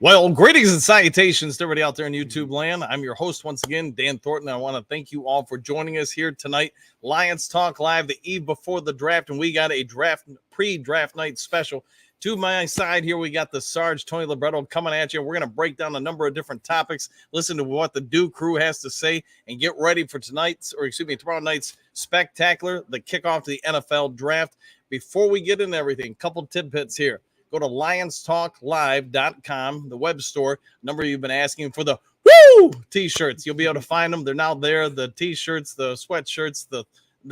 Well, greetings and salutations to everybody out there in YouTube land. I'm your host once again, Dan Thornton. I want to thank you all for joining us here tonight. Lions Talk Live, the eve before the draft, and we got a pre-draft night special. To my side here, we got the Sarge, Tony Libretto, coming at you. We're going to break down a number of different topics, listen to what the Dew crew has to say, and get ready for tomorrow night's spectacular, the kickoff to the NFL draft. Before we get into everything, a couple tidbits here. Go to lionstalklive.com, the web store. Number you've been asking for the woo t-shirts. You'll be able to find them. They're now there. The t-shirts, the sweatshirts, the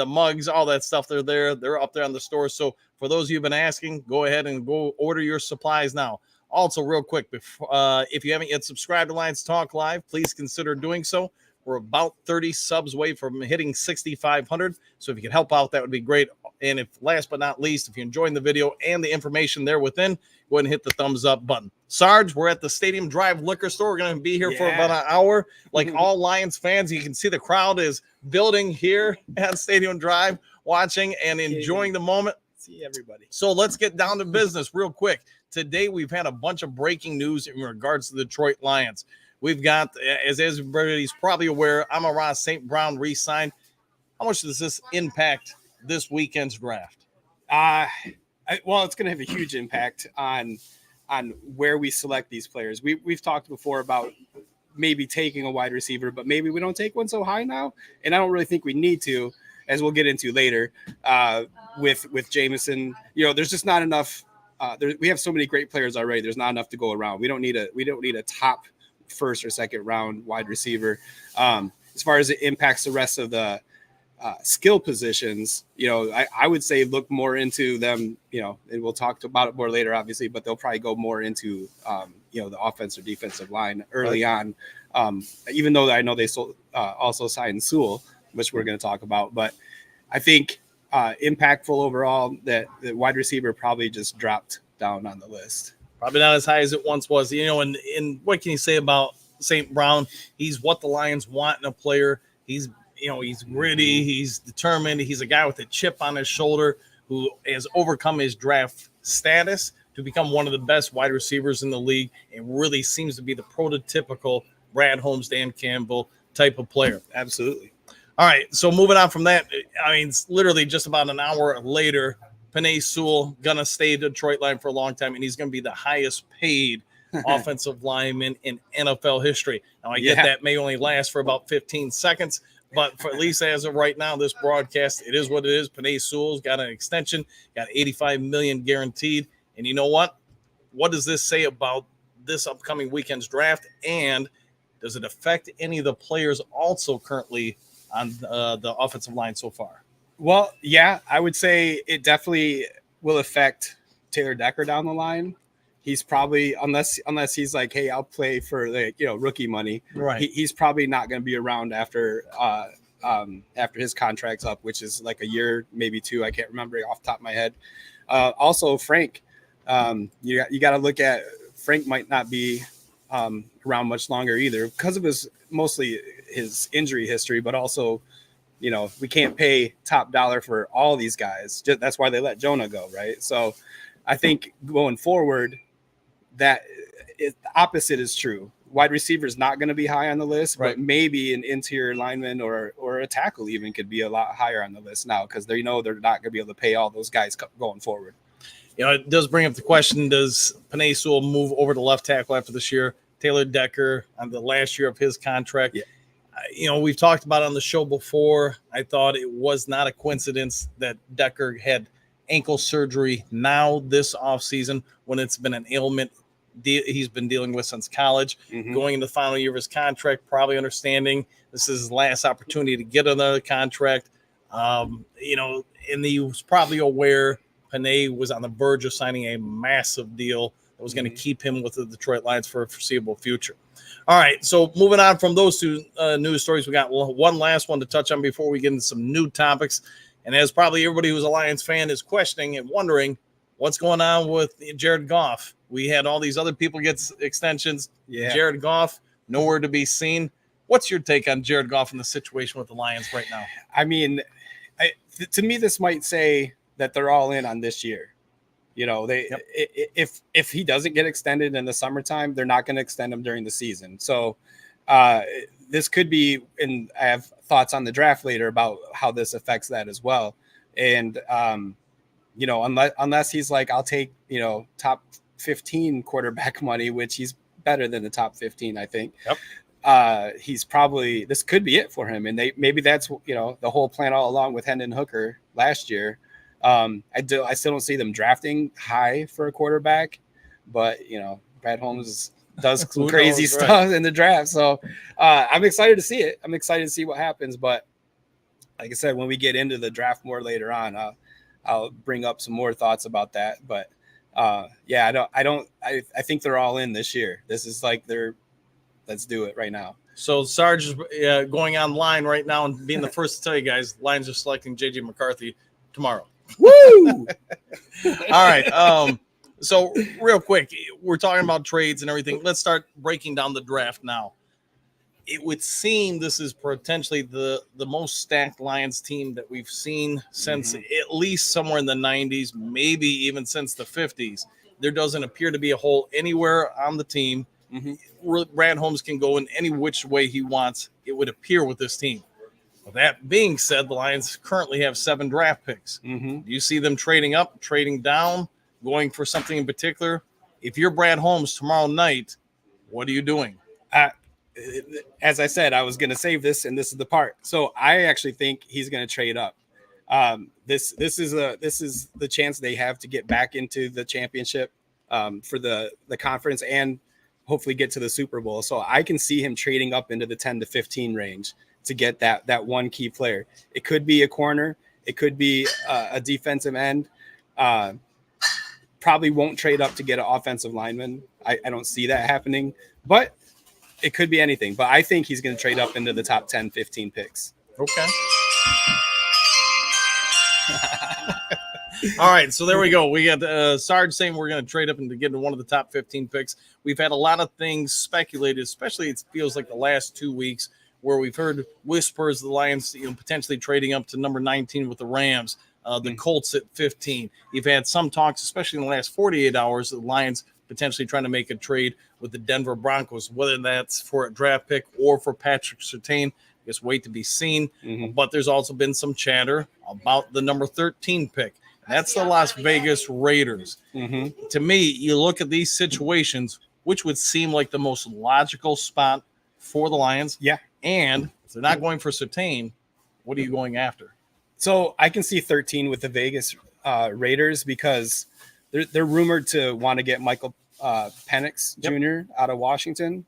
mugs, all that stuff. They're there. They're up there on the store. So for those you've been asking, go ahead and go order your supplies now. Also, real quick, if you haven't yet subscribed to Lions Talk Live, please consider doing so. We're about 30 subs away from hitting 6,500. So if you could help out, that would be great. And if last but not least, if you're enjoying the video and the information there within, go ahead and hit the thumbs up button. Sarge, we're at the Stadium Drive liquor store. We're going to be here for about an hour. Like all Lions fans, you can see the crowd is building here at Stadium Drive, watching and enjoying the moment. See everybody. So let's get down to business real quick. Today, we've had a bunch of breaking news in regards to the Detroit Lions. We've got, as everybody's probably aware, Amon-Ra St. Brown re-signed. How much does this impact this weekend's draft? Well, it's going to have a huge impact on where we select these players. We've talked before about maybe taking a wide receiver, but maybe we don't take one so high now. And I don't really think we need to, as we'll get into later with Jameson. You know, there's just not enough. We have so many great players already. There's not enough to go around. We don't need a top first or second round wide receiver. As far as it impacts the rest of the skill positions, you know, I would say look more into them, you know, and we'll talk about it more later, obviously, but they'll probably go more into, you know, the offensive defensive line early on, even though I know they also signed Sewell, which we're going to talk about. But I think impactful overall that the wide receiver probably just dropped down on the list. Probably not as high as it once was, you know, and what can you say about St. Brown? He's what the Lions want in a player. He's gritty. He's determined. He's a guy with a chip on his shoulder who has overcome his draft status to become one of the best wide receivers in the league and really seems to be the prototypical Brad Holmes, Dan Campbell type of player. Absolutely. All right, so moving on from that, I mean, it's literally just about an hour later, Penei Sewell going to stay Detroit line for a long time, and he's going to be the highest paid offensive lineman in NFL history. Now, I get that may only last for about 15 seconds, but for at least as of right now, this broadcast, it is what it is. Penei Sewell's got an extension, got $85 million guaranteed. And you know what? What does this say about this upcoming weekend's draft? And does it affect any of the players also currently on the offensive line so far? Well, yeah, I would say it definitely will affect Taylor Decker down the line. He's probably, unless he's like, hey, I'll play for rookie money. Right. He's probably not going to be around after his contract's up, which is like a year, maybe two. I can't remember off the top of my head. Also, Frank, you got to look at Frank might not be around much longer either because of mostly his injury history, but also, you know, we can't pay top dollar for all these guys. That's why they let Jonah go, right? So I think going forward, the opposite is true. Wide receiver is not going to be high on the list, right, but maybe an interior lineman or a tackle even could be a lot higher on the list now because they know they're not going to be able to pay all those guys going forward. You know, it does bring up the question, does Penei Sewell move over to left tackle after this year? Taylor Decker on the last year of his contract. Yeah. You know, we've talked about it on the show before. I thought it was not a coincidence that Decker had ankle surgery now this offseason when it's been an ailment he's been dealing with since college, going into the final year of his contract, probably understanding this is his last opportunity to get another contract. You know, and he was probably aware Penei was on the verge of signing a massive deal that was going to keep him with the Detroit Lions for a foreseeable future. All right, so moving on from those two news stories, we got one last one to touch on before we get into some new topics. And as probably everybody who's a Lions fan is questioning and wondering what's going on with Jared Goff. We had all these other people get extensions. Yeah. Jared Goff, nowhere to be seen. What's your take on Jared Goff and the situation with the Lions right now? I mean, to me, this might say that they're all in on this year. You know, if he doesn't get extended in the summertime, they're not going to extend him during the season. So this could be, and I have thoughts on the draft later about how this affects that as well. And you know, unless he's like, I'll take, you know, top 15 quarterback money, which he's better than the top 15, I think. Yep. He's probably, this could be it for him. And maybe that's, you know, the whole plan all along with Hendon Hooker last year. I still don't see them drafting high for a quarterback, but you know, Brad Holmes does some crazy stuff in the draft. So I'm excited to see it. I'm excited to see what happens. But like I said, when we get into the draft more later on, I'll bring up some more thoughts about that. But yeah, I think they're all in this year. This is like let's do it right now. So Sarge is going online right now and being the first to tell you guys, Lions are selecting JJ McCarthy tomorrow. Woo! All right. So real quick, we're talking about trades and everything. Let's start breaking down the draft now. It would seem this is potentially the most stacked Lions team that we've seen since at least somewhere in the 90s, maybe even since the 50s. There doesn't appear to be a hole anywhere on the team. Brad Holmes can go in any which way he wants, it would appear, with this team. Well, that being said, the Lions currently have 7 draft picks. Do you see them trading up, trading down, going for something in particular? If you're Brad Holmes tomorrow night, what are you doing? As I said, I was going to save this, and this is the part. So I actually think he's going to trade up. This is the chance they have to get back into the championship for the conference and hopefully get to the Super Bowl. So I can see him trading up into the 10 to 15 range to get that one key player. It could be a corner. It could be a defensive end. Probably won't trade up to get an offensive lineman. I don't see that happening, but it could be anything. But I think he's going to trade up into the top 10, 15 picks. Okay. All right, so there we go. We got Sarge saying we're going to trade up and to get into one of the top 15 picks. We've had a lot of things speculated, especially it feels like the last 2 weeks, where we've heard whispers of the Lions, potentially trading up to number 19 with the Rams, the Colts at 15. You've had some talks, especially in the last 48 hours, of the Lions potentially trying to make a trade with the Denver Broncos, whether that's for a draft pick or for Patrick Surtain. I guess wait to be seen. But there's also been some chatter about the number 13 pick. That's the Las Vegas Raiders. To me, you look at these situations, which would seem like the most logical spot for the Lions. Yeah. And if they're not going for Surtain, what are you going after? So I can see 13 with the Vegas Raiders because they're rumored to want to get Michael Penix Jr. out of Washington,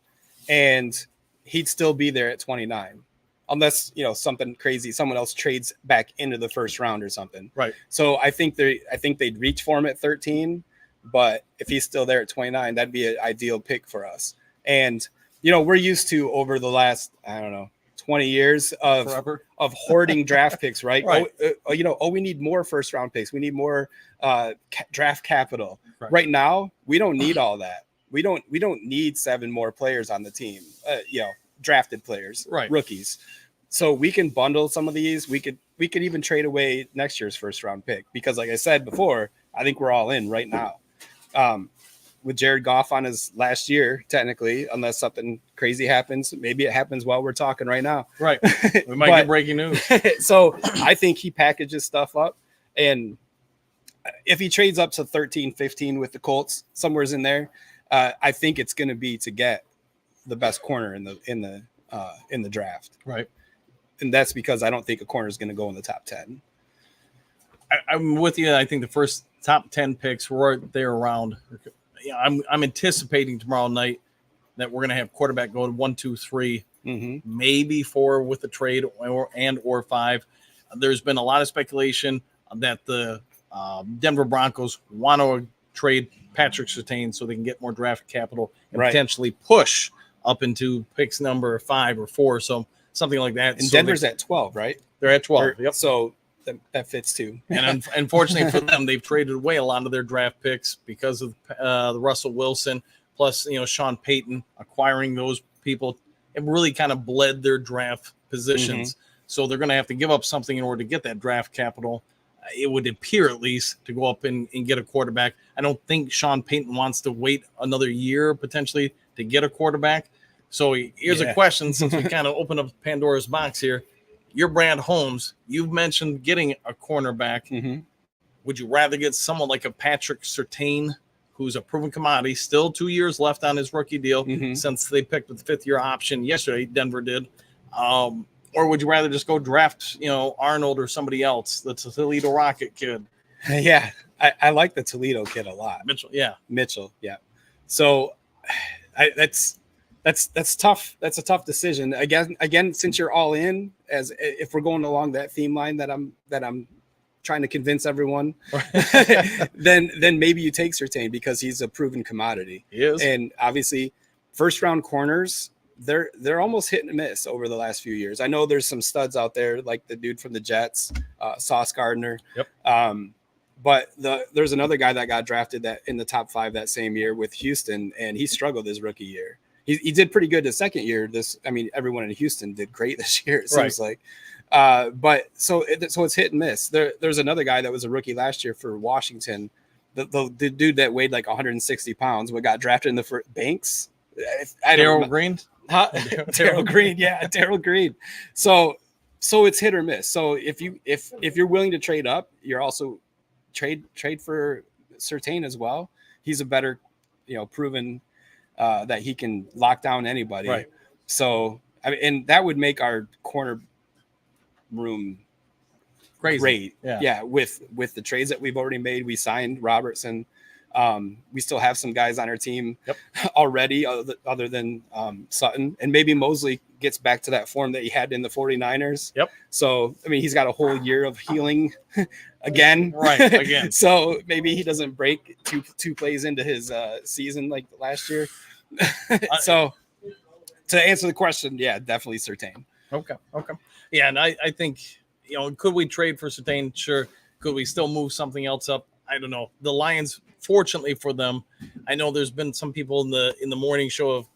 and he'd still be there at 29. Unless, something crazy, someone else trades back into the first round or something. Right. So I think they'd reach for him at 13, but if he's still there at 29, that'd be an ideal pick for us. And, we're used to over the last, 20 years of hoarding draft picks, right? Right. We need more first round picks. We need more draft capital. Right now, we don't need all that. We don't need 7 more players on the team, drafted players, rookies. So we can bundle some of these. We could even trade away next year's first round pick because, like I said before, I think we're all in right now. With Jared Goff on his last year, technically, unless something crazy happens, maybe it happens while we're talking right now. Right. We might get breaking news. So I think he packages stuff up, and if he trades up to 13, 15 with the Colts, somewhere's in there, I think it's going to be to get the best corner in the draft. Right. And that's because I don't think a corner is going to go in the top 10. I'm with you. I think the first top 10 picks were right there around. I'm anticipating tomorrow night that we're going to have quarterback going 1, 2, 3, maybe 4 with the trade or 5. There's been a lot of speculation that the Denver Broncos want to trade Patrick Surtain so they can get more draft capital and potentially push up into picks number 5 or 4. So something like that. And so Denver's at 12, right? They're at 12. Yep. So that fits too. And unfortunately for them, they've traded away a lot of their draft picks because of the Russell Wilson, plus, Sean Payton acquiring those people. It really kind of bled their draft positions. So they're going to have to give up something in order to get that draft capital. it would appear at least, to go up and get a quarterback. I don't think Sean Payton wants to wait another year potentially to get a quarterback. So here's a question, since we kind of opened up Pandora's box here. You're Brad Holmes. You've mentioned getting a cornerback. Mm-hmm. Would you rather get someone like a Patrick Surtain, who's a proven commodity, still 2 years left on his rookie deal since they picked the 5th-year option yesterday, Denver did, or would you rather just go draft, Arnold or somebody else, the Toledo Rocket kid? Yeah, I like the Toledo kid a lot. Mitchell, yeah. So that's tough. That's a tough decision. Again, since you're all in, as if we're going along that theme line that I'm trying to convince everyone, then maybe you take Surtain because he's a proven commodity. He is. And obviously, first round corners, they're almost hit and miss over the last few years. I know there's some studs out there like the dude from the Jets, Sauce Gardner. Yep. But there's another guy that got drafted that in the top 5 that same year with Houston, and he struggled his rookie year. He did pretty good the second year. Everyone in Houston did great this year, it seems like. But so it's hit and miss. There's another guy that was a rookie last year for Washington, the dude that weighed like 160 pounds, but got drafted in the first Banks. Darryl Green. Darryl Green, yeah, Darryl Green. So it's hit or miss. So if you're willing to trade up, you're also trade for Surtain as well. He's a better, proven that he can lock down anybody. Right. So and that would make our corner room crazy. Great. Yeah. With the trades that we've already made, we signed Robertson. We still have some guys on our team already other than Sutton, and maybe Mosley gets back to that form that he had in the 49ers. Yep. So, he's got a whole year of healing again. Right. Again. So maybe he doesn't break two plays into his season like last year. So to answer the question, yeah, definitely Surtain. Okay. Yeah. And I think, could we trade for Surtain? Sure. Could we still move something else up? I don't know. The Lions, fortunately for them, I know there's been some people in the morning show have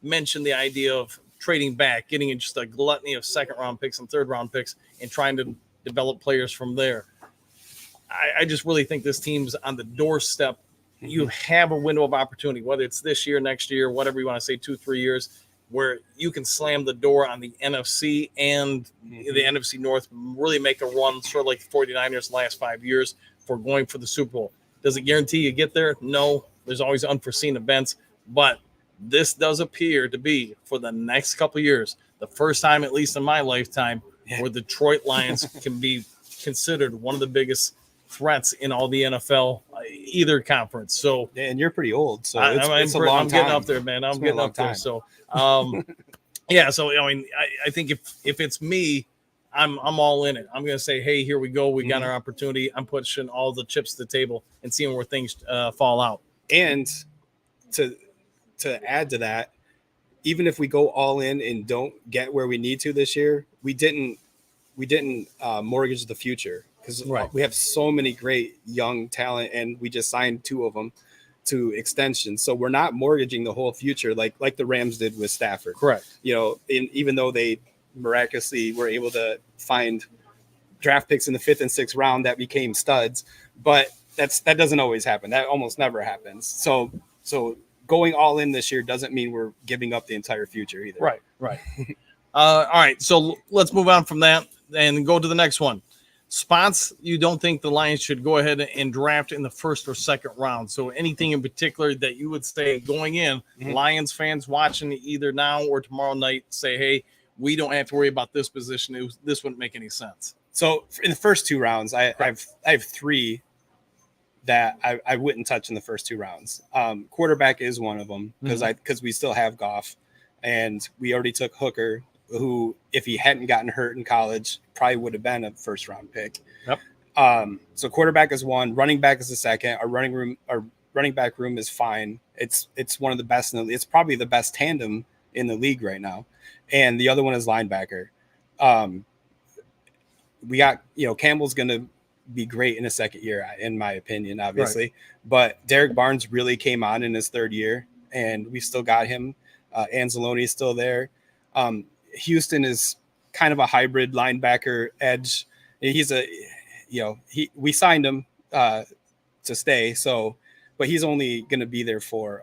mentioned the idea of trading back, getting just a gluttony of 2nd-round picks and 3rd-round picks and trying to develop players from there. I just really think this team's on the doorstep. You have a window of opportunity, whether it's this year, next year, whatever you want to say, 2-3 years, where you can slam the door on the NFC and the NFC North, really make a run, sort of like the 49ers the last 5 years, for going for the Super Bowl. Does it guarantee you get there? No. There's always unforeseen events. But this does appear to be, for the next couple of years, the first time, at least in my lifetime, where the Detroit Lions can be considered one of the biggest threats in all the NFL, either conference. So, and you're pretty old, so I'm getting up there, man. I'm getting up there. So, yeah. So I think if it's me, I'm all in it. I'm going to say, hey, here we go. We got our opportunity. I'm pushing all the chips to the table and seeing where things fall out. And to add to that, even if we go all in and don't get where we need to this year, we didn't mortgage the future, because we have so many great young talent, and we just signed 2 of them to extensions. So we're not mortgaging the whole future like the Rams did with Stafford. Correct. Even though they miraculously were able to find draft picks in the 5th and 6th round that became studs, but that doesn't always happen. That almost never happens. So going all in this year doesn't mean we're giving up the entire future either. Right. All right. So let's move on from that and go to the next one. Spots you don't think the Lions should go ahead and draft in the 1st or 2nd round. So anything in particular that you would say going in, Lions fans watching either now or tomorrow night say, hey, we don't have to worry about this position. This wouldn't make any sense. So in the first 2 rounds, I have 3 that I wouldn't touch in the first 2 rounds. Quarterback is one of them because we still have Goff, and we already took Hooker, who, if he hadn't gotten hurt in college, probably would have been a 1st-round pick. Yep. So quarterback is 1, running back is the 2nd. Our running back room is fine. It's one of the best it's probably the best tandem in the league right now. And the other one is linebacker. We got, Campbell's going to be great in his 2nd year, in my opinion, obviously. Right. But Derek Barnes really came on in his 3rd year, and we still got him. Anzalone is still there. Houston is kind of a hybrid linebacker edge. He's we signed him to stay. So, but he's only going to be there for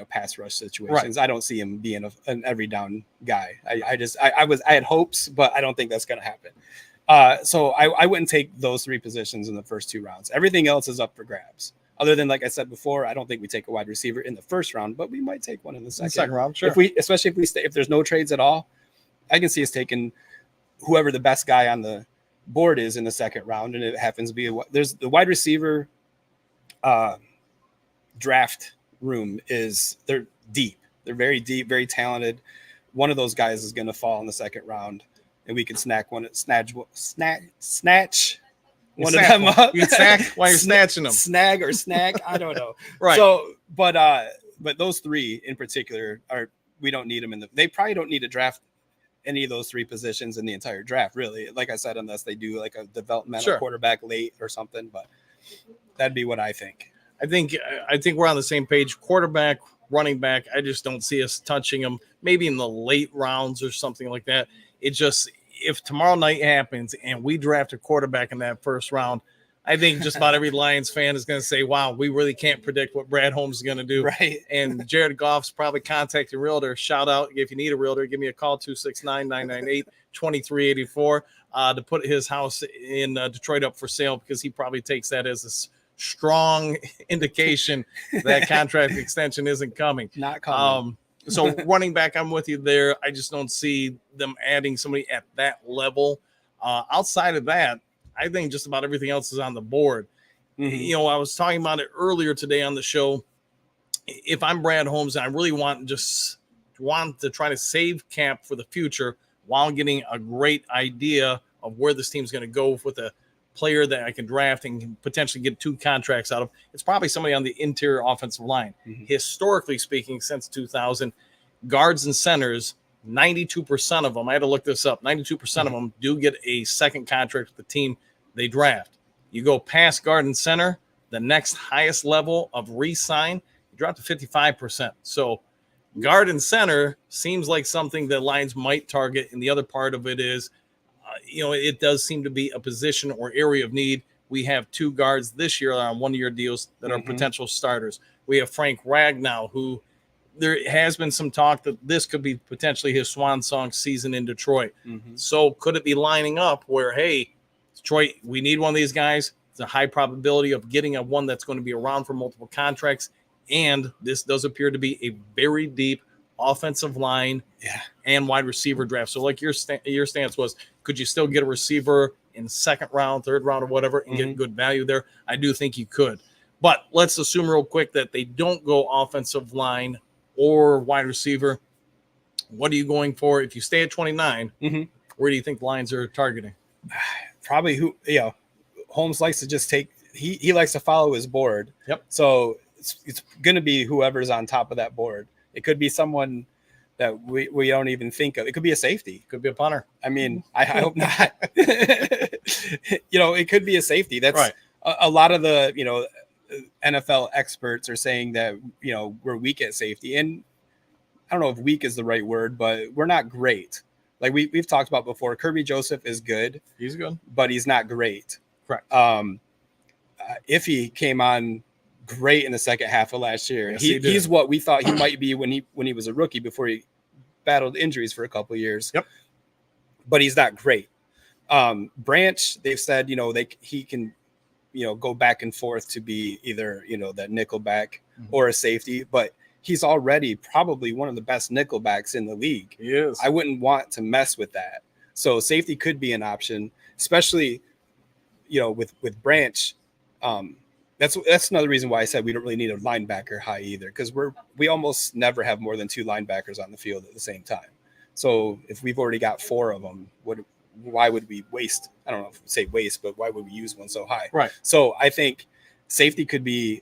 pass rush situations. Right. I don't see him being an every down guy. I had hopes, but I don't think that's going to happen. So I wouldn't take those 3 positions in the first 2 rounds. Everything else is up for grabs. Other than, like I said before, I don't think we take a wide receiver in the first round, but we might take one in the second round. Sure. Especially if there's no trades at all, I can see us taking whoever the best guy on the board is in the second round, and it happens to be there's the wide receiver draft room they're deep. They're very deep, very talented. One of those guys is going to fall in the second round, and we can snatch one of them up. You snack while you're snatching them. Snag or snack, I don't know. Right. So, but those 3 in particular we don't need them they probably don't need to draft any of those 3 positions in the entire draft, really. Like I said, unless they do like a developmental quarterback late or something, but that'd be what I think. I think we're on the same page. Quarterback, running back, I just don't see us touching them maybe in the late rounds or something like that. It just, if tomorrow night happens and we draft a quarterback in that first round, I think just about every Lions fan is going to say, wow, we really can't predict what Brad Holmes is going to do. Right. And Jared Goff's probably contacting realtor. Shout out, if you need a realtor, give me a call, 269-998-2384 to put his house in Detroit up for sale, because he probably takes that as a strong indication that contract extension isn't coming. Not coming. So running back, I'm with you there. I just don't see them adding somebody at that level. Outside of that, I think just about everything else is on the board. Mm-hmm. I was talking about it earlier today on the show. If I'm Brad Holmes and I really want to try to save cap for the future while getting a great idea of where this team's going to go with a player that I can draft and can potentially get 2 contracts out of, it's probably somebody on the interior offensive line. Mm-hmm. Historically speaking, since 2000, guards and centers, 92% of them, I had to look this up, 92% of them do get a second contract with the team they draft. You go past guard and center, the next highest level of re-sign, you drop to 55%. So guard and center seems like something that Lions might target, and the other part of it is, it does seem to be a position or area of need. We have 2 guards this year on 1-year deals that are potential starters. We have Frank Ragnow, who there has been some talk that this could be potentially his swan song season in Detroit. Mm-hmm. So could it be lining up where, hey, Detroit, we need one of these guys. It's a high probability of getting one that's going to be around for multiple contracts. And this does appear to be a very deep offensive line and wide receiver draft. So like your stance was, could you still get a receiver in second round, third round, or whatever, and get good value there? I do think you could. But let's assume real quick that they don't go offensive line or wide receiver. What are you going for? If you stay at 29, where do you think the Lions are targeting? Probably Holmes likes to just take, he likes to follow his board. Yep. So it's going to be whoever's on top of that board. It could be someone that we don't even think of. It could be a safety. Could be a punter. I mean, I hope not. It could be a safety. That's right. A lot of the, NFL experts are saying that, we're weak at safety. And I don't know if weak is the right word, but we're not great. Like we've talked about before, Kirby Joseph is good. He's good. But he's not great. Correct. If he came on great in the second half of last year, yes, he's what we thought he might be when he was a rookie before he battled injuries for a couple of years. Yep. But he's not great. Branch, they've said, he can, go back and forth to be either, that nickel back or a safety, but he's already probably one of the best nickel backs in the league. He is. I wouldn't want to mess with that. So safety could be an option, especially, with Branch. That's another reason why I said we don't really need a linebacker high either, because we almost never have more than 2 linebackers on the field at the same time. So if we've already got 4 of them, why would we waste? I don't know if we say waste, but why would we use one so high? Right. So I think safety could be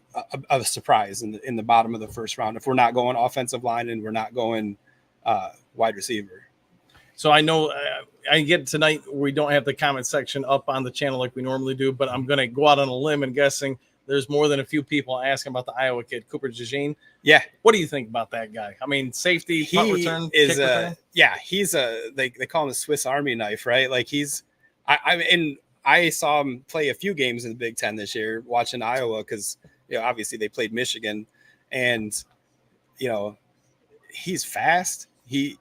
a surprise in the bottom of the first round if we're not going offensive line and we're not going wide receiver. So I know I get tonight we don't have the comment section up on the channel like we normally do, but I'm going to go out on a limb and guessing there's more than a few people asking about the Iowa kid, Cooper DeJean. Yeah. What do you think about that guy? I mean, safety, punt return, is kick return? He's they call him a Swiss Army knife, right? Like and I saw him play a few games in the Big Ten this year, watching Iowa, because obviously they played Michigan, and he's fast. He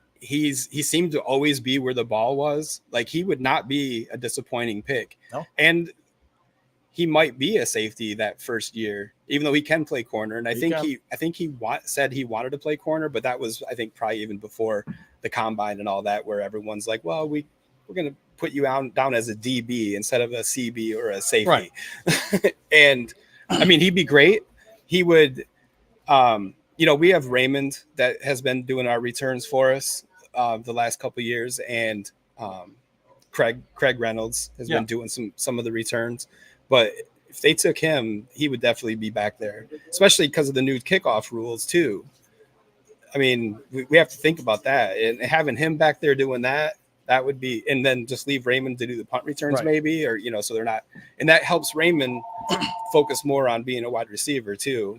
seemed to always be where the ball was. Like, he would not be a disappointing pick. No. And he might be a safety that first year, even though he can play corner. And I think he said he wanted to play corner, but that was, I think, probably even before the combine and all that, where everyone's like, well, we're going to put you down as a DB instead of a CB or a safety. Right. And I mean, he'd be great. He would, we have Raymond that has been doing our returns for us the last couple of years, and Craig Reynolds has been doing some of the returns. But if they took him, he would definitely be back there, especially because of the new kickoff rules too. I mean, we have to think about that, and having him back there doing that would be, and then just leave Raymond to do the punt returns, maybe, or so they're not, and that helps Raymond focus more on being a wide receiver too.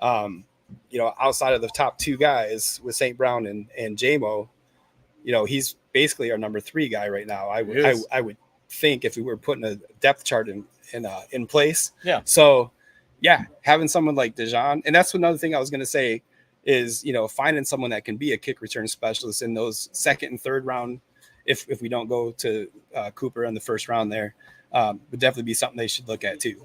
Outside of the top two guys with St. Brown and JMO, he's basically our number 3 guy right now. I would think, if we were putting a depth chart in place. Yeah. So having someone like Dejan, and that's another thing I was going to say is, finding someone that can be a kick return specialist in those second and third round, if we don't go to Cooper in the first round there, would definitely be something they should look at too.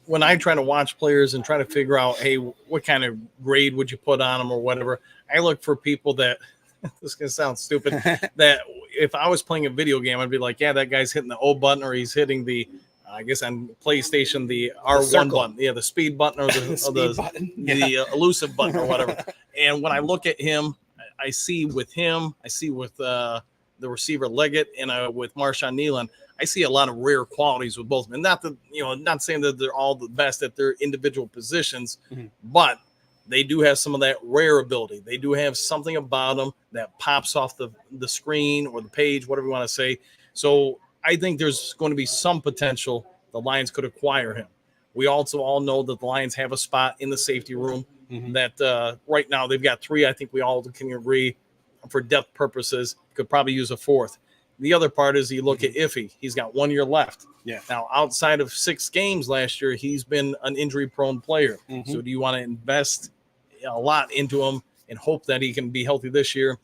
When I try to watch players and try to figure out, hey, what kind of grade would you put on them or whatever, I look for people that, this is going to sound stupid, that if I was playing a video game, I'd be like, yeah, that guy's hitting the O button, or he's hitting the, I guess on PlayStation, the R1 button. Yeah, the speed button, or the elusive button or whatever. And when I look at him, I see with the receiver Leggett and with Marshawn Nealon, I see a lot of rare qualities with both of them. And not that, not saying that they're all the best at their individual positions, but they do have some of that rare ability. They do have something about them that pops off the screen or the page, whatever you want to say. So I think there's going to be some potential the Lions could acquire him. We also all know that the Lions have a spot in the safety room that right now they've got 3. I think we all can agree, for depth purposes, could probably use a 4th. The other part is you look at Iffy. He's got 1 year left. Yeah. Now, outside of 6 games last year, he's been an injury-prone player. So do you want to invest a lot into him and hope that he can be healthy this year?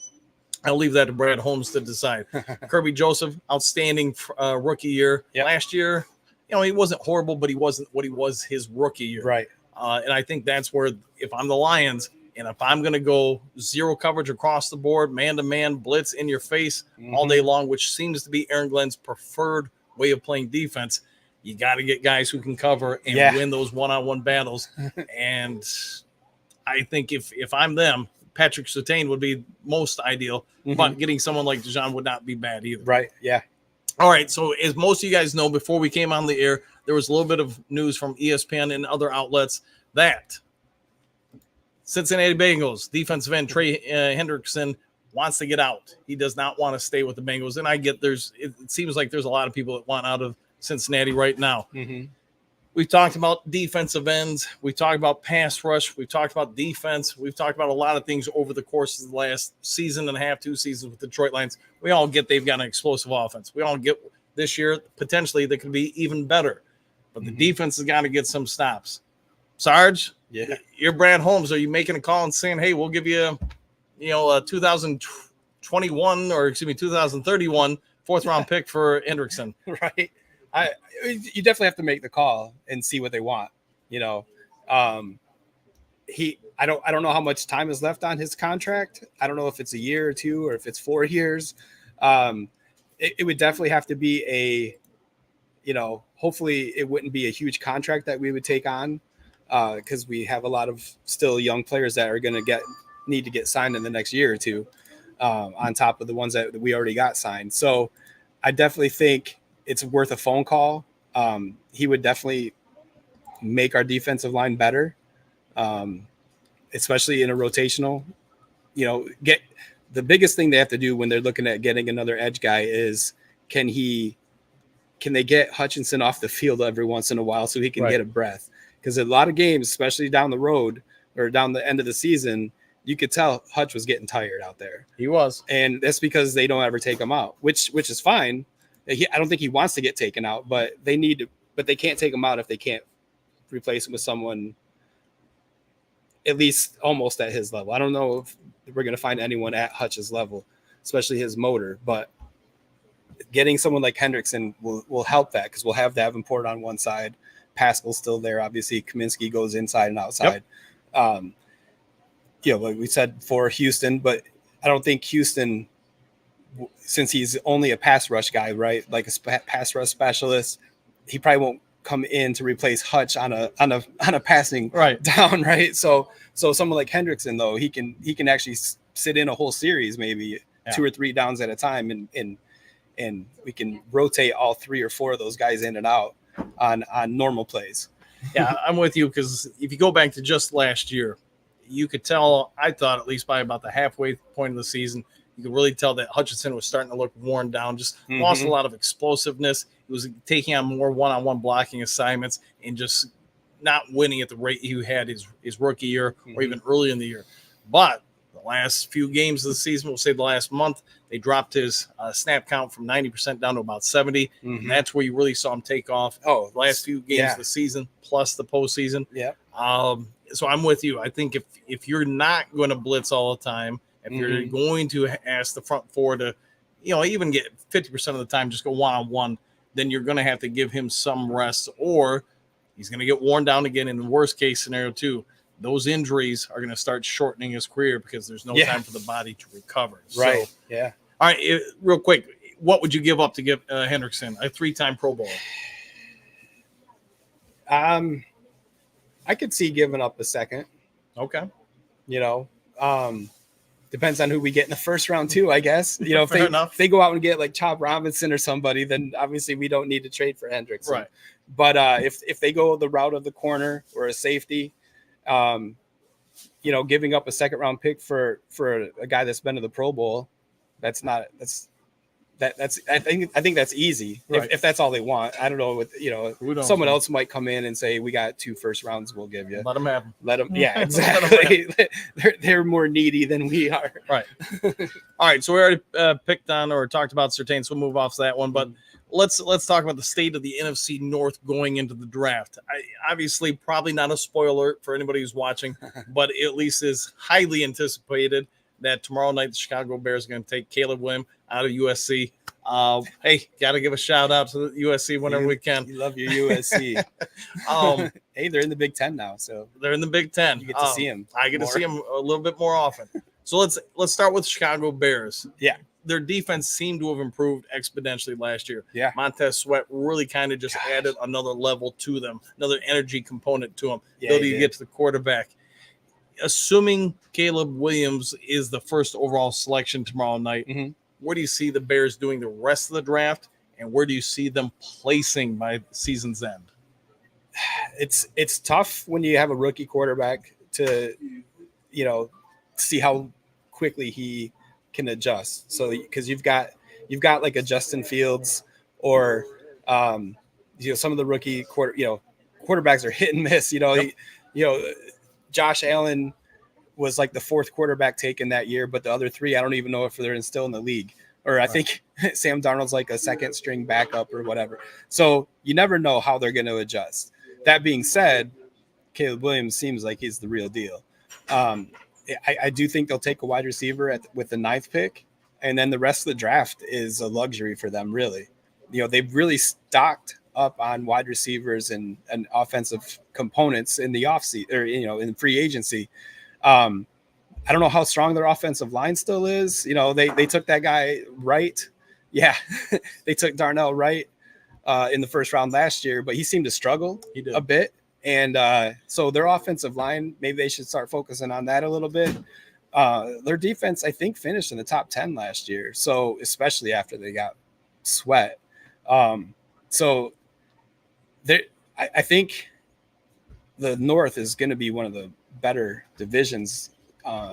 I'll leave that to Brad Holmes to decide. Kirby Joseph, outstanding rookie year. Yep. Last year, he wasn't horrible, but he wasn't what he was his rookie year. Right. And I think that's where, if I'm the Lions, and if I'm going to go zero coverage across the board, man-to-man, blitz in your face all day long, which seems to be Aaron Glenn's preferred way of playing defense, you got to get guys who can cover and win those one-on-one battles. And I think if I'm them, Patrick Surtain would be most ideal, but getting someone like Dejan would not be bad either. Right, yeah. All right, so as most of you guys know, before we came on the air, there was a little bit of news from ESPN and other outlets that Cincinnati Bengals defensive end Trey Hendrickson wants to get out. He does not want to stay with the Bengals. And I get it seems like there's a lot of people that want out of Cincinnati right now. We've talked about defensive ends. We've talked about pass rush. We've talked about defense. We've talked about a lot of things over the course of the last season and a half, 2 seasons with the Detroit Lions. We all get they've got an explosive offense. We all get this year, potentially, they could be even better. But the defense has got to get some stops. Sarge, you're Brad Holmes. Are you making a call and saying, hey, we'll give you, a 2021 or 2031 4th-round pick for Hendrickson? Right. You definitely have to make the call and see what they want. I don't know how much time is left on his contract. I don't know if it's a year or 2 or if it's 4 years. It would definitely have to be hopefully it wouldn't be a huge contract that we would take on, because we have a lot of still young players that are going to need to get signed in the next year or 2, on top of the ones that we already got signed. So I definitely think it's worth a phone call. He would definitely make our defensive line better, especially in a rotational. Get the biggest thing they have to do when they're looking at getting another edge guy is can they get Hutchinson off the field every once in a while so he can get a breath? Because a lot of games, especially down the road or down the end of the season, you could tell Hutch was getting tired out there. He was. And that's because they don't ever take him out, which is fine. I don't think he wants to get taken out, but they can't take him out if they can't replace him with someone at least almost at his level. I don't know if we're going to find anyone at Hutch's level, especially his motor, but getting someone like Hendrickson will help that, because we'll have Davenport on one side. Pascal's still there. Obviously, Kaminsky goes inside and outside. Yep. Like we said for Houston, but I don't think Houston, since he's only a pass rush guy, right? Like a pass rush specialist, he probably won't come in to replace Hutch on a passing down, right? So someone like Hendrickson, though, he can actually sit in a whole series, maybe 2 or 3 downs at a time, and we can rotate all 3 or 4 of those guys in and out on normal plays. Yeah, I'm with you, because if you go back to just last year, you could tell, I thought, at least by about the halfway point of the season, you could really tell that Hutchinson was starting to look worn down, just lost a lot of explosiveness. He was taking on more one-on-one blocking assignments and just not winning at the rate he had his rookie year or even early in the year. But the last few games of the season, we'll say the last month, they dropped his snap count from 90% down to about 70. And that's where you really saw him take off. The last few games of the season plus the postseason. Yeah. So I'm with you. I think if you're not going to blitz all the time, if you're going to ask the front 4 to, even get 50% of the time, just go one-on-one, then you're going to have to give him some rest, or he's going to get worn down again. In the worst case scenario too, those injuries are going to start shortening his career because there's no time for the body to recover. Right. So, yeah. All right. Real quick, what would you give up to get Hendrickson, a 3-time Pro Bowler? I could see giving up a second. Okay. Depends on who we get in the first round too, I guess. If they go out and get like Chop Robinson or somebody, then obviously we don't need to trade for Hendrickson. Right. But if they go the route of the corner or a safety, giving up a second round pick for a guy that's been to the Pro Bowl, I think that's easy. Right. If that's all they want. I don't know. Someone else might come in and say, we got 2 first rounds, we'll give you. Let them have them. Let them. Yeah, exactly. They're more needy than we are. Right. All right. So we already picked on or talked about Surtain, so we'll move off to that one. But let's talk about the state of the NFC North going into the draft. Obviously, probably not a spoiler for anybody who's watching, but at least is highly anticipated that tomorrow night the Chicago Bears are going to take Caleb Williams out of USC. Hey, got to give a shout out to the USC whenever we can. You love your USC. Hey, they're in the Big Ten now, so they're in the Big Ten. You get to see them. I get to see them a little bit more often. So let's start with Chicago Bears. Yeah, their defense seemed to have improved exponentially last year. Yeah, Montez Sweat really kind of just added another level to them, another energy component to them. Yeah, ability to get to the quarterback. Assuming Caleb Williams is the first overall selection tomorrow night, where do you see the Bears doing the rest of the draft, and where do you see them placing by season's end? It's tough when you have a rookie quarterback to, see how quickly he can adjust. So because you've got like a Justin Fields or some of the rookie quarterbacks are hit and miss. Josh Allen was like the 4th quarterback taken that year, but the other 3, I don't even know if they're still in the league. Or I think Sam Darnold's like a 2nd string backup or whatever. So you never know how they're going to adjust. That being said, Caleb Williams seems like he's the real deal. I do think they'll take a wide receiver with the 9th pick, and then the rest of the draft is a luxury for them, really. They've really stocked up on wide receivers and offensive components in the offseason or in free agency. I don't know how strong their offensive line still is. They took that guy Wright. Yeah, they took Darnell Wright in the first round last year, but he seemed to struggle a bit. And so their offensive line, maybe they should start focusing on that a little bit. Their defense, I think, finished in the top 10 last year. So especially after they got Sweat. So I think the North is going to be one of the better divisions,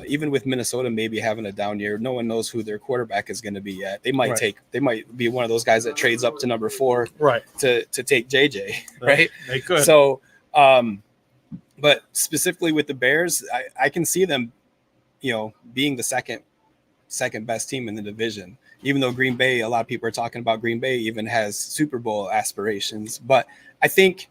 even with Minnesota maybe having a down year. No one knows who their quarterback is going to be yet. They might be one of those guys that trades up to number 4 to take JJ, right? They could. So, but specifically with the Bears, I can see them, being the second best team in the division. even though Green Bay, a lot of people are talking about Green Bay even has Super Bowl aspirations. But I think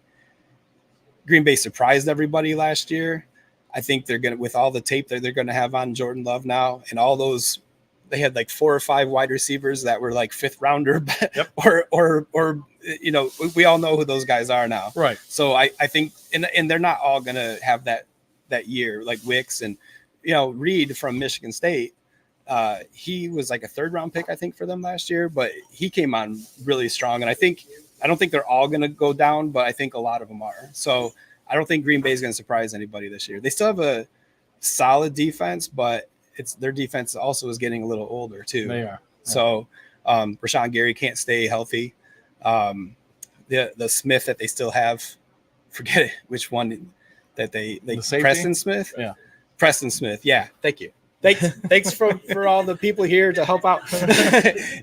Green Bay surprised everybody last year. I think they're going to, with all the tape that they're going to have on Jordan Love now and all those, they had like 4 or 5 wide receivers that were like 5th rounder, Yep. or you know, we all know who those guys are now. Right. So I think, and they're not all going to have that year, like Wicks and, you know, Reed from Michigan State. He was like a 3rd round pick, I think, for them last year, but he came on really strong. And I don't think they're all going to go down, but I think a lot of them are. So I don't think Green Bay is going to surprise anybody this year. They still have a solid defense, but their defense also is getting a little older too. They are. So Rashawn Gary can't stay healthy. The Smith that they still have, forget it, which one that they Preston Smith. Yeah. Preston Smith. Yeah. Thank you. Thanks for all the people here to help out.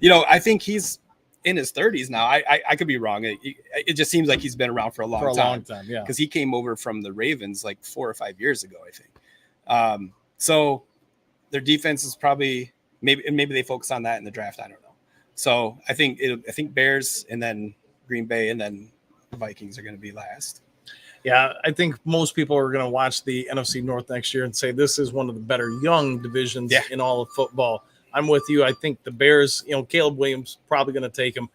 You know, I think he's in his 30s now. I could be wrong. It just seems like he's been around for a long time. Yeah. Because he came over from the Ravens like 4 or 5 years ago, I think. So their defense is probably maybe they focus on that in the draft. I don't know. So I think Bears and then Green Bay and then the Vikings are going to be last. Yeah, I think most people are going to watch the NFC North next year and say this is one of the better young divisions in all of football. I'm with you. I think the Bears, you know, Caleb Williams probably going to take him.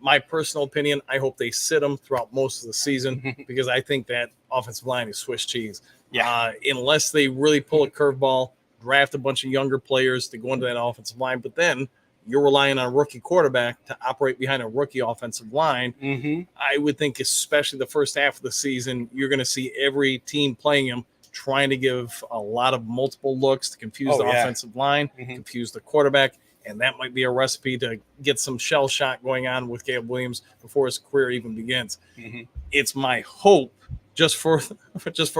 My personal opinion, I hope they sit him throughout most of the season because I think that offensive line is Swiss cheese. Yeah. Unless they really pull a curveball, draft a bunch of younger players to go into that offensive line, but then you're relying on a rookie quarterback to operate behind a rookie offensive line. Mm-hmm. I would think, especially the first half of the season, you're going to see every team playing him trying to give a lot of multiple looks to confuse the offensive line, confuse the quarterback, and that might be a recipe to get some shell shock going on with Caleb Williams before his career even begins. Mm-hmm. It's my hope, just for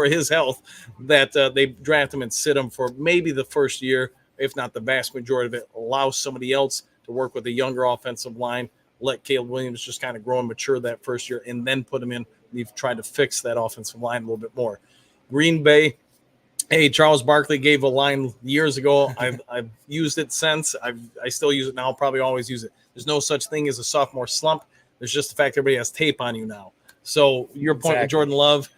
his health, that they draft him and sit him for maybe the first year, if not the vast majority of it, allow somebody else to work with a younger offensive line, let Caleb Williams just kind of grow and mature that first year, and then put him in. We've tried to fix that offensive line a little bit more. Green Bay, hey, Charles Barkley gave a line years ago. I've used it since. I still use it now, probably always use it. There's no such thing as a sophomore slump. There's just the fact everybody has tape on you now. So your point with Jordan Love,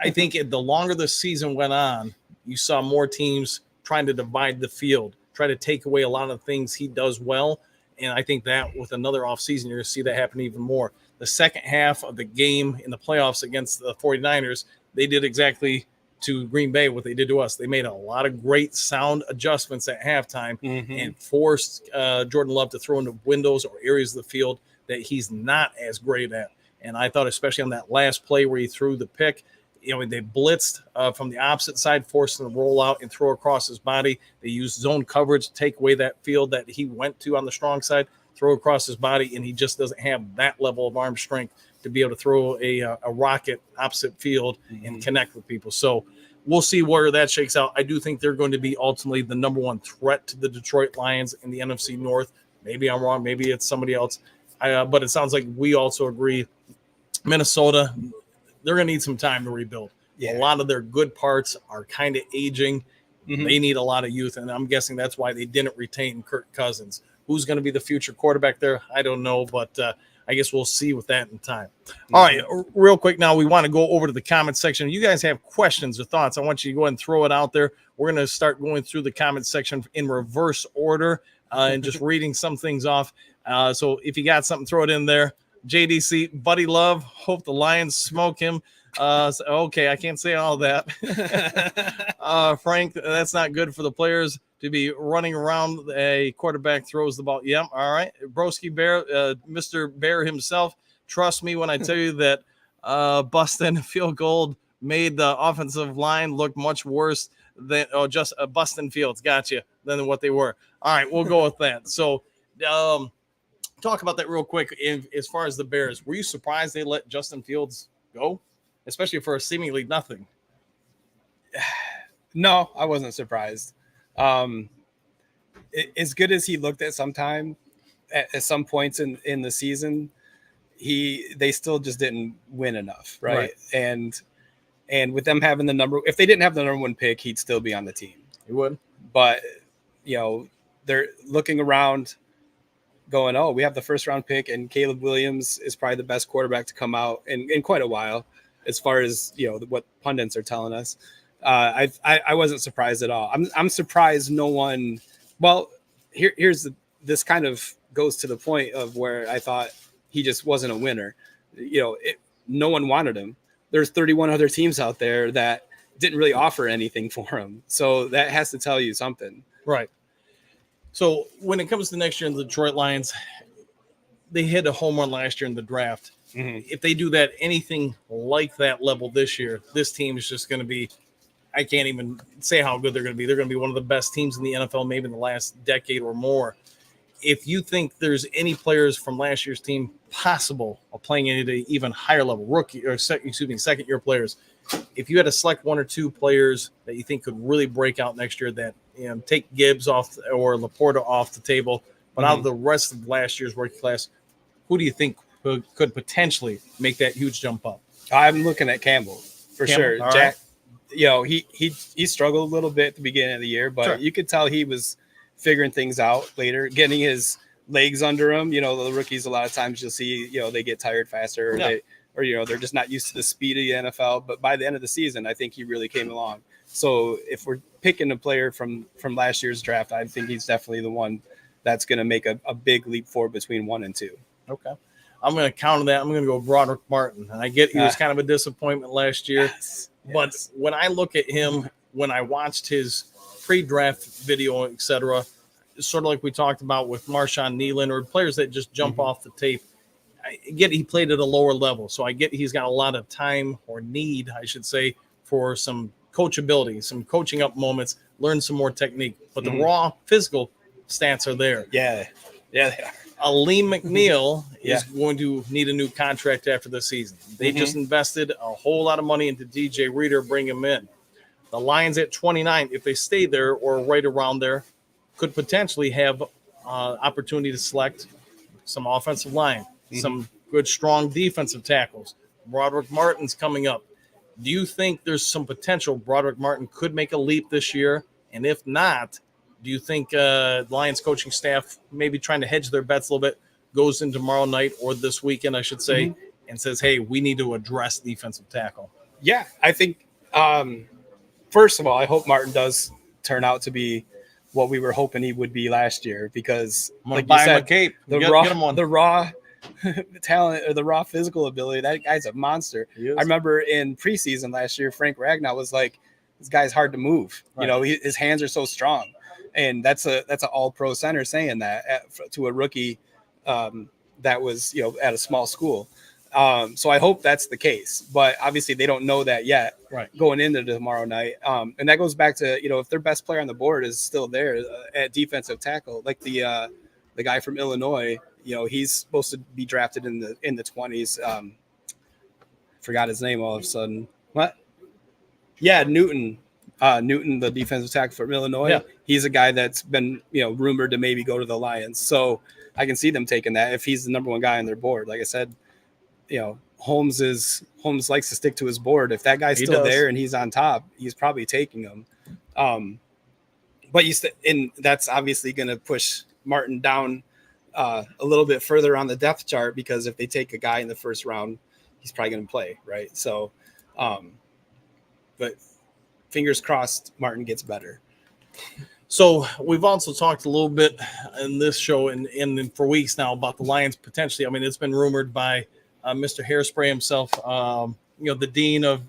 I think the longer the season went on, you saw more teams trying to divide the field, try to take away a lot of the things he does well. And I think that with another offseason, you're going to see that happen even more. The second half of the game in the playoffs against the 49ers, they did exactly to Green Bay what they did to us. They made a lot of great sound adjustments at halftime and forced Jordan Love to throw into windows or areas of the field that he's not as great at. And I thought, especially on that last play where he threw the pick, you know, they blitzed from the opposite side, forced him to roll out and throw across his body. They used zone coverage to take away that field that he went to on the strong side, throw across his body, and he just doesn't have that level of arm strength to be able to throw a rocket opposite field and connect with people. So we'll see where that shakes out. I do think they're going to be ultimately the number one threat to the Detroit Lions in the NFC North. Maybe I'm wrong. Maybe it's somebody else. But it sounds like we also agree Minnesota, they're going to need some time to rebuild. Yeah. A lot of their good parts are kind of aging. They need a lot of youth, and I'm guessing that's why they didn't retain Kirk Cousins. Who's going to be the future quarterback there? I don't know, but I guess we'll see with that in time. All right, real quick now, we want to go over to the comment section. You guys have questions or thoughts, I want you to go ahead and throw it out there. We're going to start going through the comment section in reverse order and just reading some things off. So if you got something, throw it in there. JDC, Buddy Love, hope the Lions smoke him. Okay, I can't say all that. Frank, that's not good for the players to be running around. A quarterback throws the ball. Yep, all right. Broski Bear, Mr. Bear himself, trust me when I tell you that busting field goal made the offensive line look much worse than just busting fields. Gotcha. Than what they were. All right, we'll go with that. So, talk about that real quick. As far as the Bears, were you surprised they let Justin Fields go, especially for seemingly nothing? No, I wasn't surprised. As good as he looked at some points in the season, they still just didn't win enough, right? And with them having if they didn't have the number one pick, he'd still be on the team. He would. But you know, they're looking around. going, oh, we have the first round pick, and Caleb Williams is probably the best quarterback to come out in quite a while, as far as what pundits are telling us. I wasn't surprised at all. I'm surprised no one. Well, this kind of goes to the point of where I thought he just wasn't a winner. No one wanted him. There's 31 other teams out there that didn't really offer anything for him. So that has to tell you something. Right. So when it comes to next year in the Detroit Lions, they hit a home run last year in the draft. Mm-hmm. If they do that, anything like that level this year, this team is just going to be, I can't even say how good they're going to be. They're going to be one of the best teams in the NFL, maybe in the last decade or more. If you think there's any players from last year's team possible of playing at an even higher level, second year players, if you had to select one or two players that you think could really break out next year, that take Gibbs off or Laporta off the table, but out of the rest of last year's rookie class, who do you think could potentially make that huge jump up? I'm looking at Campbell for sure. Jack, right. He struggled a little bit at the beginning of the year, but you could tell he was figuring things out later, getting his legs under him. The rookies, a lot of times you'll see, they get tired faster, or they're just not used to the speed of the NFL. But by the end of the season, I think he really came along. So if we're picking a player from last year's draft, I think he's definitely the one that's going to make a big leap forward between 1 and 2. Okay. I'm going to counter that. I'm going to go Broderick Martin. And I get he was kind of a disappointment last year. But when I look at him, when I watched his pre-draft video, etc., sort of like we talked about with Marshawn Nealon or players that just jump off the tape, I get he played at a lower level. So I get he's got a lot of time or need, I should say, for some coachability, some coaching up moments, learn some more technique. But the raw physical stats are there. Yeah, they are. Aleem McNeil is going to need a new contract after the season. They just invested a whole lot of money into DJ Reader, bring him in. The Lions at 29, if they stay there or right around there, could potentially have opportunity to select some offensive line, some good, strong defensive tackles. Broderick Martin's coming up. Do you think there's some potential Broderick Martin could make a leap this year? And if not, do you think Lions coaching staff maybe trying to hedge their bets a little bit, goes in tomorrow night or this weekend, I should say, and says, hey, we need to address defensive tackle? Yeah, I think, first of all, I hope Martin does turn out to be what we were hoping he would be last year, because like you said, cape. The raw talent or the raw physical ability, that guy's a monster. I remember in preseason last year, Frank Ragnow was like, this guy's hard to move. Right. His hands are so strong. And that's an all-pro center saying that to a rookie that was, at a small school. So I hope that's the case. But obviously they don't know that yet going into tomorrow night. And that goes back to, if their best player on the board is still there at defensive tackle, like the guy from Illinois, he's supposed to be drafted in the 20s. Forgot his name all of a sudden. What? Yeah, Newton. Newton, the defensive tackle from Illinois, he's a guy that's been, rumored to maybe go to the Lions. So I can see them taking that if he's the number one guy on their board. Like I said, Holmes likes to stick to his board. If that guy's still there and he's on top, he's probably taking him. But that's obviously going to push Martin down a little bit further on the depth chart, because if they take a guy in the first round, he's probably going to play, right? So, but fingers crossed Martin gets better. So we've also talked a little bit in this show and for weeks now about the Lions potentially. I mean, it's been rumored by Mr. Hairspray himself, the dean of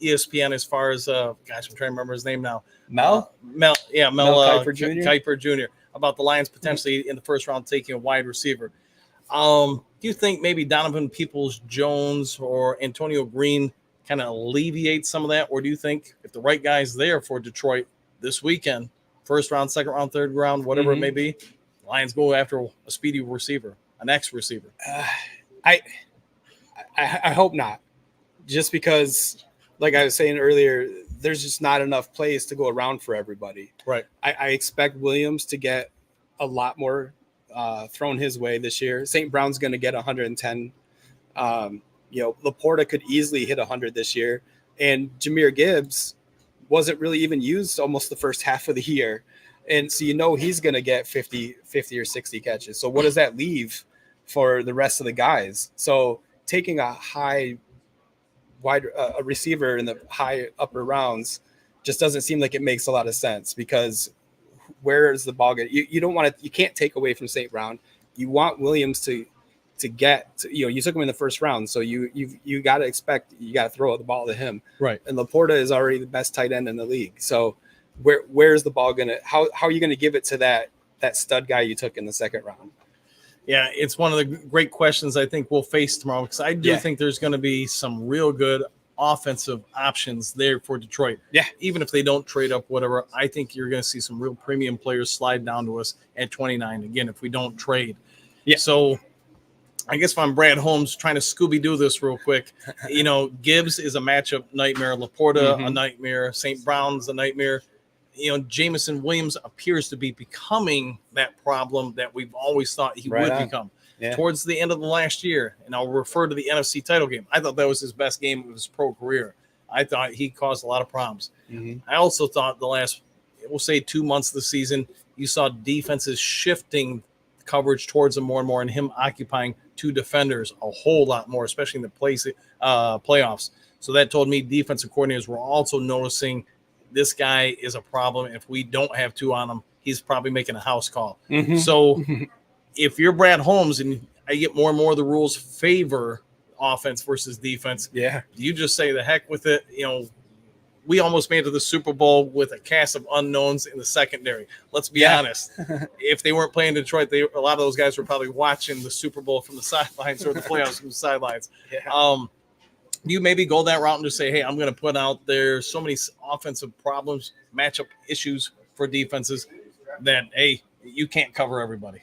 ESPN, as far as I'm trying to remember his name now. Mel Kiper Jr. Kiper Jr. about the Lions potentially in the first round taking a wide receiver. Do you think maybe Donovan Peoples-Jones or Antonio Green kind of alleviate some of that? Or do you think if the right guy's there for Detroit this weekend, first round, second round, third round, whatever it may be, Lions go after a speedy receiver, an ex-receiver? I hope not. Just because, like I was saying earlier, there's just not enough plays to go around for everybody. Right. I expect Williams to get a lot more thrown his way this year. St. Brown's going to get 110. Laporta could easily hit 100 this year, and Jahmyr Gibbs wasn't really even used almost the first half of the year. And so he's going to get 50 or 60 catches. So what does that leave for the rest of the guys? So taking a receiver in the high upper rounds just doesn't seem like it makes a lot of sense, because where is the ball going? You don't want to, you can't take away from St. Brown. You want Williams to get to, you took him in the first round, so you got to expect, you got to throw the ball to him, right? And Laporta is already the best tight end in the league. So where's the ball gonna, how are you gonna give it to that stud guy you took in the second round? Yeah, it's one of the great questions I think we'll face tomorrow, because I do think there's going to be some real good offensive options there for Detroit. Yeah. Even if they don't trade up, whatever, I think you're going to see some real premium players slide down to us at 29. Again, if we don't trade. Yeah. So I guess if I'm Brad Holmes trying to Scooby-Doo this real quick, Gibbs is a matchup nightmare. Laporta, a nightmare. St. Brown's a nightmare. Jameson Williams appears to be becoming that problem that we've always thought he would become. Yeah. Towards the end of the last year, and I'll refer to the NFC title game. I thought that was his best game of his pro career. I thought he caused a lot of problems. I also thought the last, we'll say 2 months of the season, you saw defenses shifting coverage towards him more and more, and him occupying two defenders a whole lot more, especially in the playoffs. So that told me defensive coordinators were also noticing this guy is a problem. If we don't have two on him, he's probably making a house call. So if you're Brad Holmes and I get more and more of the rules favor offense versus defense, you just say the heck with it. We almost made it to the Super Bowl with a cast of unknowns in the secondary. Let's be honest. If they weren't playing Detroit, a lot of those guys were probably watching the Super Bowl from the sidelines or the playoffs from the sidelines. You maybe go that route and just say, hey, I'm going to put out there so many offensive problems, matchup issues for defenses that, hey, you can't cover everybody.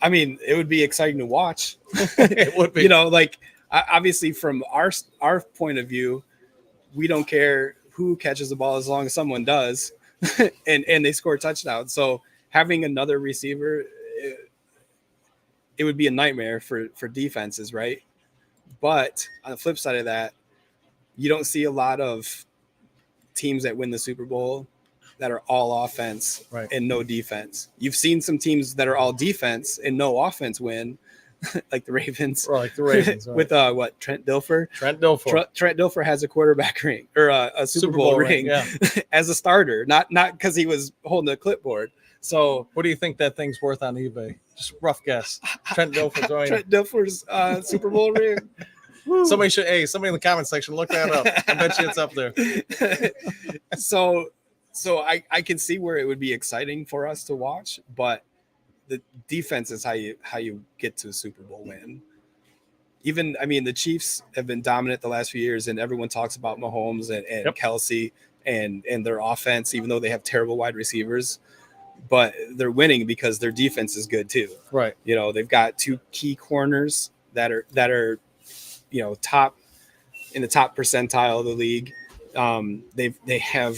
I mean, it would be exciting to watch. It would be. Obviously from our point of view, we don't care who catches the ball as long as someone does and they score touchdowns. So having another receiver, it would be a nightmare for defenses, right? But on the flip side of that, you don't see a lot of teams that win the Super Bowl that are all offense and no defense. You've seen some teams that are all defense and no offense win, like the Ravens. Right. With Trent Dilfer? Trent Dilfer has a quarterback ring or a Super Bowl ring as a starter, not because he was holding a clipboard. So what do you think that thing's worth on eBay? Just rough guess. Trent Dilfer's Super Bowl ring. Somebody in the comment section, look that up. I bet you it's up there. So I can see where it would be exciting for us to watch, but the defense is how you get to a Super Bowl win. The Chiefs have been dominant the last few years, and everyone talks about Mahomes and Kelsey and their offense, even though they have terrible wide receivers. But they're winning because their defense is good too. Right. They've got two key corners that are top in the top percentile of the league. They have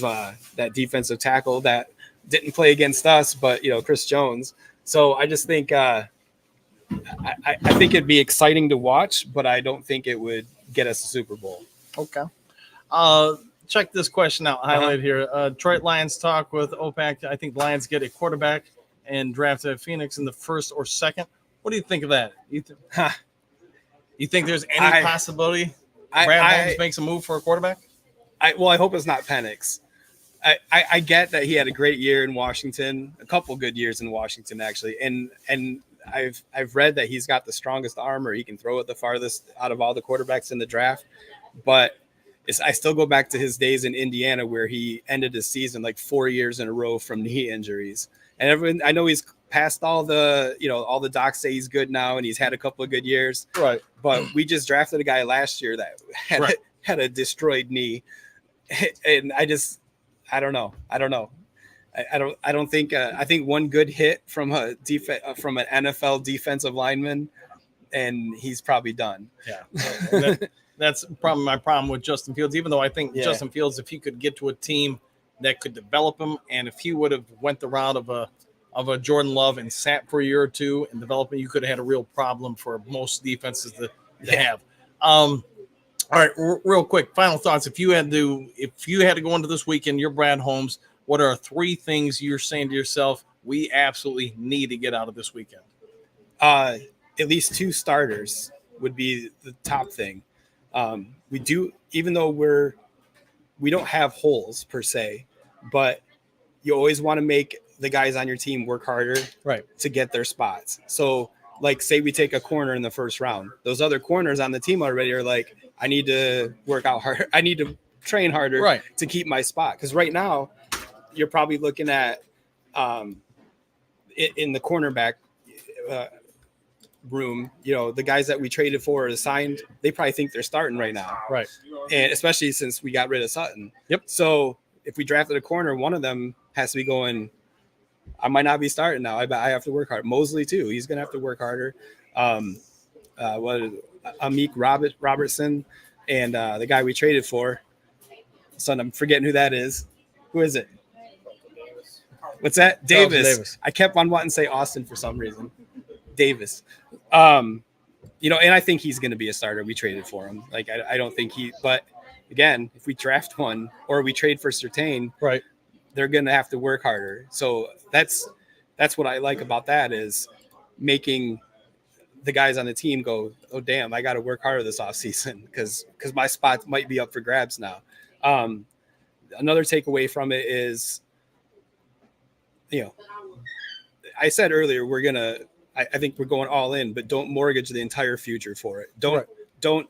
that defensive tackle that didn't play against us, but Chris Jones. So I just think I think it'd be exciting to watch, but I don't think it would get us a Super Bowl. Okay. Check this question out. Highlight here. Detroit Lions talk with OPAC. I think Lions get a quarterback and draft at Phoenix in the first or second. What do you think of that? You think there's any possibility Brad Holmes makes a move for a quarterback? I hope it's not Penix. I get that he had a great year in Washington, a couple good years in Washington actually, and I've read that he's got the strongest arm, or he can throw it the farthest out of all the quarterbacks in the draft. But I still go back to his days in Indiana where he ended his season like 4 years in a row from knee injuries. And everyone, I know he's past all the docs say he's good now and he's had a couple of good years. Right. But we just drafted a guy last year that had a destroyed knee. And I don't know. I don't think I think one good hit from an NFL defensive lineman and he's probably done. Yeah. That's probably my problem with Justin Fields, even though I think Justin Fields, if he could get to a team that could develop him, and if he would have went the route of a Jordan Love and sat for a year or two and developed him, you could have had a real problem for most defenses to have. All right, real quick, final thoughts. If you had to go into this weekend, you're Brad Holmes. what are 3 things you're saying to yourself, we absolutely need to get out of this weekend? At least 2 starters would be the top thing. We do, even though we don't have holes per se, but you always want to make the guys on your team work harder to get their spots. So like, say we take a corner in the first round, those other corners on the team already are like, I need to work out harder. I need to train harder to keep my spot. Because right now you're probably looking at in the cornerback room, the guys that we traded for or signed, they probably think they're starting right now. Right. And especially since we got rid of Sutton. Yep. So if we drafted a corner, one of them has to be going, I might not be starting now. I have to work hard. Mosley too. He's going to have to work harder. Amik Robertson and the guy we traded for. Son, I'm forgetting who that is. Who is it? What's that? Davis. I kept on wanting to say Austin for some reason. Davis. And I think he's going to be a starter. We traded for him. Like, I don't think but again, if we draft one or we trade for Surtain, they're going to have to work harder. So that's what I like about that, is making the guys on the team go, oh, damn, I got to work harder this offseason because my spot might be up for grabs now. Another takeaway from it is, I said earlier, I think we're going all in, but don't mortgage the entire future for it. Don't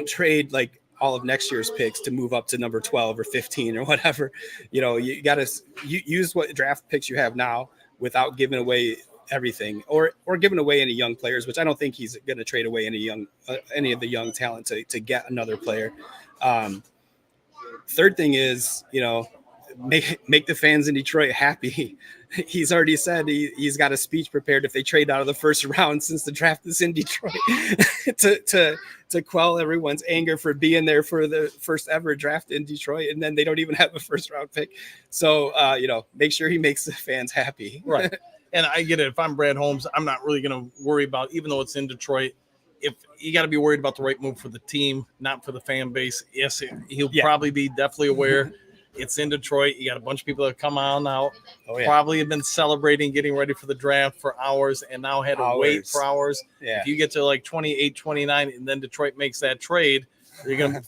trade like all of next year's picks to move up to number 12 or 15 or whatever. You got to use what draft picks you have now without giving away everything or giving away any young players, which I don't think he's going to trade away any of the young talent to get another player. Third thing is, make the fans in Detroit happy. He's already said he's got a speech prepared if they trade out of the first round, since the draft is in Detroit, to quell everyone's anger for being there for the first ever draft in Detroit, and then they don't even have a first round pick. So make sure he makes the fans happy. Right. And I get it. If I'm Brad Holmes, I'm not really going to worry about, even though it's in Detroit, if you got to be worried about the right move for the team, not for the fan base. Yes, he'll probably be definitely aware. It's in Detroit. You got a bunch of people that come on out. Probably have been celebrating, getting ready for the draft for hours, and now had to wait for hours. Yeah. If you get to like 28, 29, and then Detroit makes that trade, there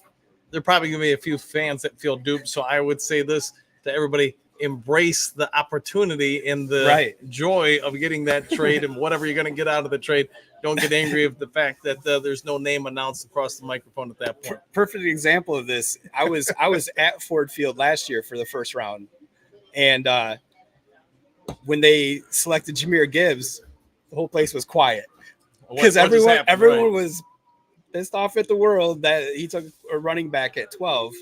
probably going to be a few fans that feel duped. So I would say this to everybody: embrace the opportunity and the joy of getting that trade and whatever you're going to get out of the trade. Don't get angry of the fact that there's no name announced across the microphone at that point. Perfect example of this. I was at Ford Field last year for the first round, and when they selected Jahmyr Gibbs, the whole place was quiet because everyone was pissed off at the world that he took a running back at 12,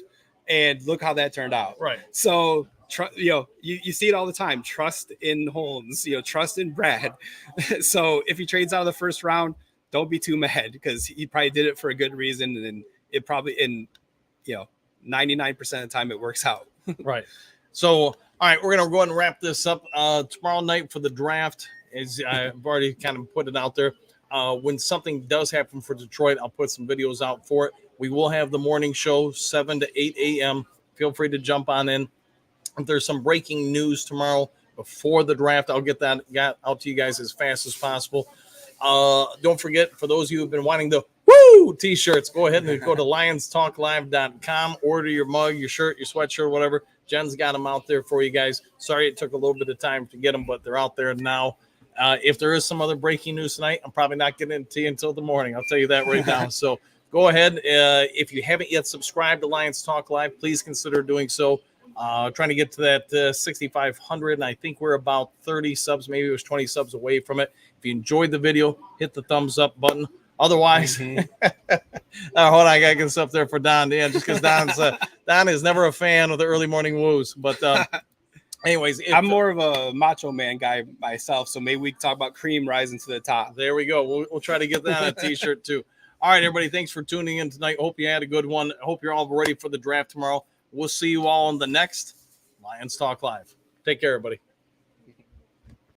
and look how that turned out. Right. So you see it all the time. Trust in Holmes, trust in Brad. So if he trades out of the first round, don't be too mad, because he probably did it for a good reason. And it probably 99% of the time it works out. Right. So, all right, we're going to go ahead and wrap this up tomorrow night for the draft. As I've already kind of put it out there. When something does happen for Detroit, I'll put some videos out for it. We will have the morning show, 7 to 8 a.m. Feel free to jump on in. If there's some breaking news tomorrow before the draft, I'll get that out to you guys as fast as possible. Don't forget, for those of you who have been wanting the Woo t-shirts, go ahead and go to lionstalklive.com. Order your mug, your shirt, your sweatshirt, whatever. Jen's got them out there for you guys. Sorry it took a little bit of time to get them, but they're out there now. If there is some other breaking news tonight, I'm probably not getting it to you until the morning. I'll tell you that right now. So go ahead. If you haven't yet subscribed to Lions Talk Live, please consider doing so. Trying to get to that 6,500, and I think we're about 30 subs, maybe it was 20 subs away from it. If you enjoyed the video, hit the thumbs up button. Otherwise, hold on, I gotta get this up there for Don. Yeah, just because Don is never a fan of the early morning woos. But anyways, I'm more of a Macho Man guy myself, so maybe we can talk about cream rising to the top. There we go. We'll try to get that on a t-shirt too. All right, everybody, thanks for tuning in tonight. Hope you had a good one. I hope you're all ready for the draft tomorrow. We'll see you all on the next Lions Talk Live. Take care, everybody.